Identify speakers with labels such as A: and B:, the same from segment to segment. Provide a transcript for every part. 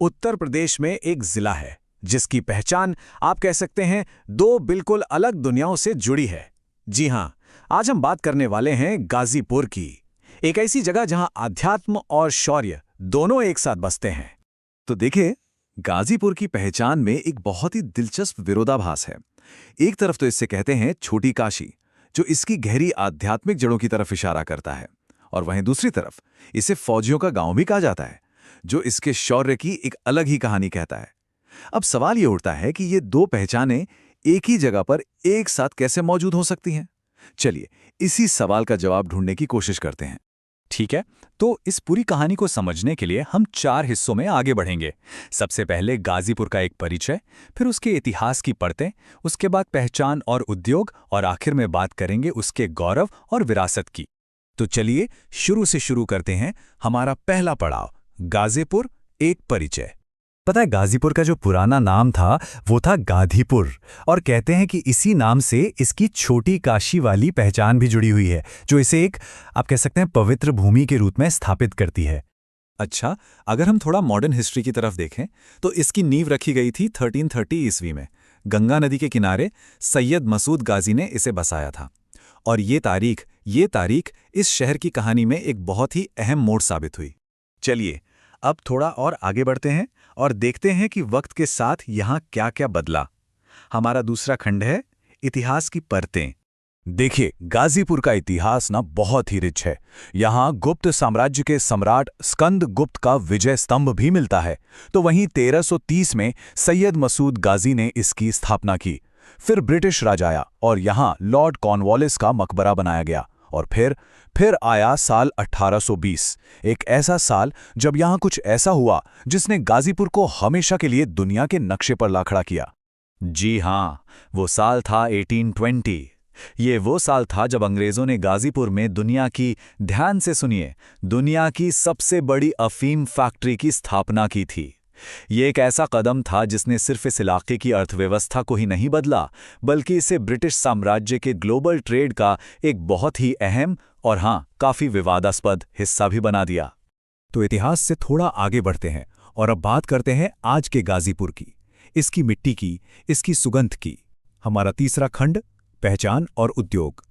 A: उत्तर प्रदेश में एक जिला है जिसकी पहचान आप कह सकते हैं दो बिल्कुल अलग दुनियाओं से जुड़ी है। जी हां, आज हम बात करने वाले हैं गाजीपुर की, एक ऐसी जगह जहां आध्यात्म और शौर्य दोनों एक साथ बसते हैं।
B: तो देखिए, गाजीपुर की पहचान में एक बहुत ही दिलचस्प विरोधाभास है। एक तरफ तो इससे कहते हैं छोटी काशी, जो इसकी गहरी आध्यात्मिक जड़ों की तरफ इशारा करता है, और वहीं दूसरी तरफ इसे फौजियों का गांव भी कहा जाता है, जो इसके शौर्य की एक अलग ही कहानी कहता है। अब सवाल ये उठता है कि ये दो पहचानें एक ही जगह पर एक साथ कैसे मौजूद हो सकती हैं? चलिए, इसी सवाल का जवाब ढूंढने की कोशिश करते हैं।
C: ठीक है, तो इस पूरी कहानी को समझने के लिए हम 4 हिस्सों में आगे बढ़ेंगे। सबसे पहले गाजीपुर का एक परिचय, फिर उसके इतिहास की परतें, उसके बाद पहचान और उद्योग, और आखिर में बात करेंगे उसके गौरव और विरासत की। तो चलिए शुरू से शुरू करते हैं। हमारा पहला पड़ाव, गाजीपुर, एक परिचय। पता है, गाजीपुर का जो पुराना नाम था वो था गाधीपुर, और कहते हैं कि इसी नाम से इसकी छोटी काशी वाली पहचान भी जुड़ी हुई है, जो इसे एक, आप कह सकते हैं, पवित्र भूमि के रूप में स्थापित करती है। अच्छा, अगर हम थोड़ा मॉडर्न हिस्ट्री की तरफ देखें तो इसकी नींव रखी गई थी 1330 ईस्वी में। गंगा नदी के किनारे सैयद मसूद गाजी ने इसे बसाया था, और ये तारीख इस शहर की कहानी में एक बहुत ही अहम मोड़ साबित हुई। चलिए अब थोड़ा और आगे बढ़ते हैं और देखते हैं कि वक्त के साथ यहाँ क्या क्या बदला। हमारा दूसरा खंड है इतिहास की परतें।
A: देखिए, गाजीपुर का इतिहास ना बहुत ही रिच है। यहाँ गुप्त साम्राज्य के सम्राट स्कंद गुप्त का विजय स्तंभ भी मिलता है। तो वहीं 1330 में सैयद मसूद गाजी ने इसकी स्थापना की। फिर ब्रिटिश राज आया और यहाँ लॉर्ड कॉर्नवालिस का मकबरा बनाया गया। और फिर आया साल 1820, एक ऐसा साल जब यहाँ कुछ ऐसा हुआ जिसने गाजीपुर को हमेशा के लिए दुनिया के नक्शे पर ला खड़ा किया।
C: जी हाँ, वो साल था 1820। ये वो साल था जब अंग्रेजों ने गाजीपुर में दुनिया की, ध्यान से सुनिए, दुनिया की सबसे बड़ी अफीम फैक्ट्री की स्थापना की थी। ये एक ऐसा कदम था जिसने सिर्फ इस इलाके की अर्थव्यवस्था को ही नहीं बदला, बल्कि इसे ब्रिटिश साम्राज्य के ग्लोबल ट्रेड का एक बहुत ही अहम और हाँ, काफी विवादास्पद हिस्सा भी बना दिया।
A: तो इतिहास से थोड़ा आगे बढ़ते हैं और अब बात करते हैं आज के गाजीपुर की, इसकी मिट्टी की, इसकी सुगंध की। हमारा तीसरा खंड, पहचान और उद्योग।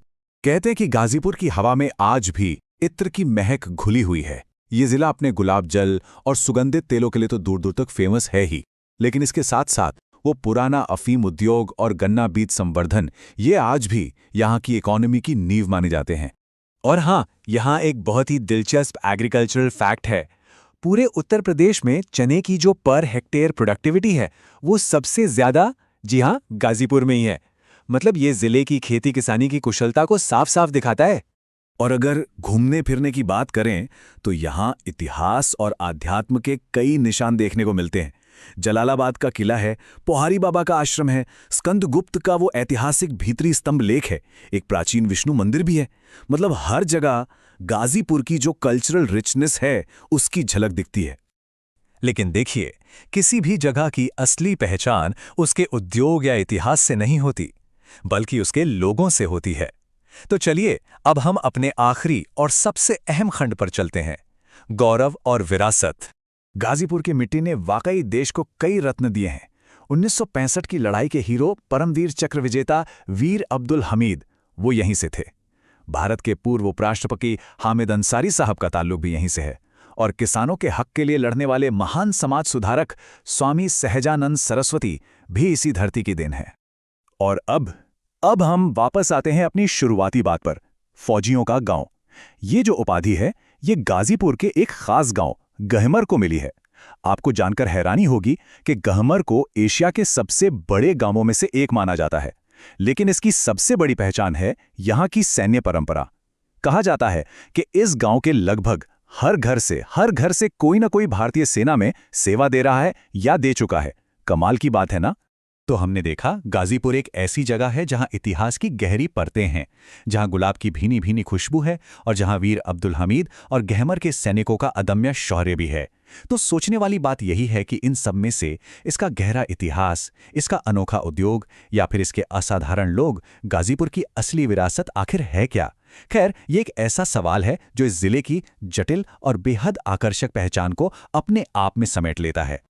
A: कहते हैं कि गाजीपुर की हवा में आज भी इत्र की महक घुली हुई है। ये जिला अपने गुलाब जल और सुगंधित तेलों के लिए तो दूर दूर तक फेमस है ही, लेकिन इसके साथ साथ वो पुराना अफीम उद्योग और गन्ना बीज संवर्धन, ये आज भी यहाँ की इकोनॉमी की नींव माने जाते हैं।
C: और हाँ, यहाँ एक बहुत ही दिलचस्प एग्रीकल्चरल फैक्ट है। पूरे उत्तर प्रदेश में चने की जो पर हेक्टेयर प्रोडक्टिविटी है, वो सबसे ज्यादा, जी हाँ, गाजीपुर में ही है। मतलब ये जिले की खेती किसानी की कुशलता को साफ साफ दिखाता है।
A: और अगर घूमने फिरने की बात करें तो यहाँ इतिहास और आध्यात्म के कई निशान देखने को मिलते हैं। जलालाबाद का किला है, पोहारी बाबा का आश्रम है, स्कंदगुप्त का वो ऐतिहासिक भीतरी स्तंभ लेख है, एक प्राचीन विष्णु मंदिर भी है। मतलब हर जगह गाजीपुर की जो कल्चरल रिचनेस है उसकी झलक दिखती है।
C: लेकिन देखिए, किसी भी जगह की असली पहचान उसके उद्योग या इतिहास से नहीं होती, बल्कि उसके लोगों से होती है। तो चलिए अब हम अपने आखिरी और सबसे अहम खंड पर चलते हैं, गौरव और विरासत।
A: गाजीपुर की मिट्टी ने वाकई देश को कई रत्न दिए हैं। 1965 की लड़ाई के हीरो, परमवीर चक्र विजेता वीर अब्दुल हमीद, वो यहीं से थे। भारत के पूर्व उपराष्ट्रपति हामिद अंसारी साहब का ताल्लुक भी यहीं से है। और किसानों के हक के लिए लड़ने वाले महान समाज सुधारक स्वामी सहजानंद सरस्वती भी इसी धरती की देन है। और अब हम वापस आते हैं अपनी शुरुआती बात पर, फौजियों का गांव। ये जो उपाधि है, ये गाजीपुर के एक खास गांव गहमर को मिली है। आपको जानकर हैरानी होगी कि गहमर को एशिया के सबसे बड़े गांवों में से एक माना जाता है, लेकिन इसकी सबसे बड़ी पहचान है यहाँ की सैन्य परंपरा। कहा जाता है कि इस गांव के लगभग हर घर से कोई ना कोई भारतीय सेना में सेवा दे रहा है या दे चुका है। कमाल की बात है ना?
C: तो हमने देखा, गाजीपुर एक ऐसी जगह है जहां इतिहास की गहरी परतें हैं, जहां गुलाब की भीनी भीनी खुशबू है, और जहां वीर अब्दुल हमीद और गहमर के सैनिकों का अदम्य शौर्य भी है। तो सोचने वाली बात यही है कि इन सब में से इसका गहरा इतिहास, इसका अनोखा उद्योग, या फिर इसके असाधारण लोग, गाजीपुर की असली विरासत आखिर है क्या? खैर, ये एक ऐसा सवाल है जो इस जिले की जटिल और बेहद आकर्षक पहचान को अपने आप में समेट लेता है।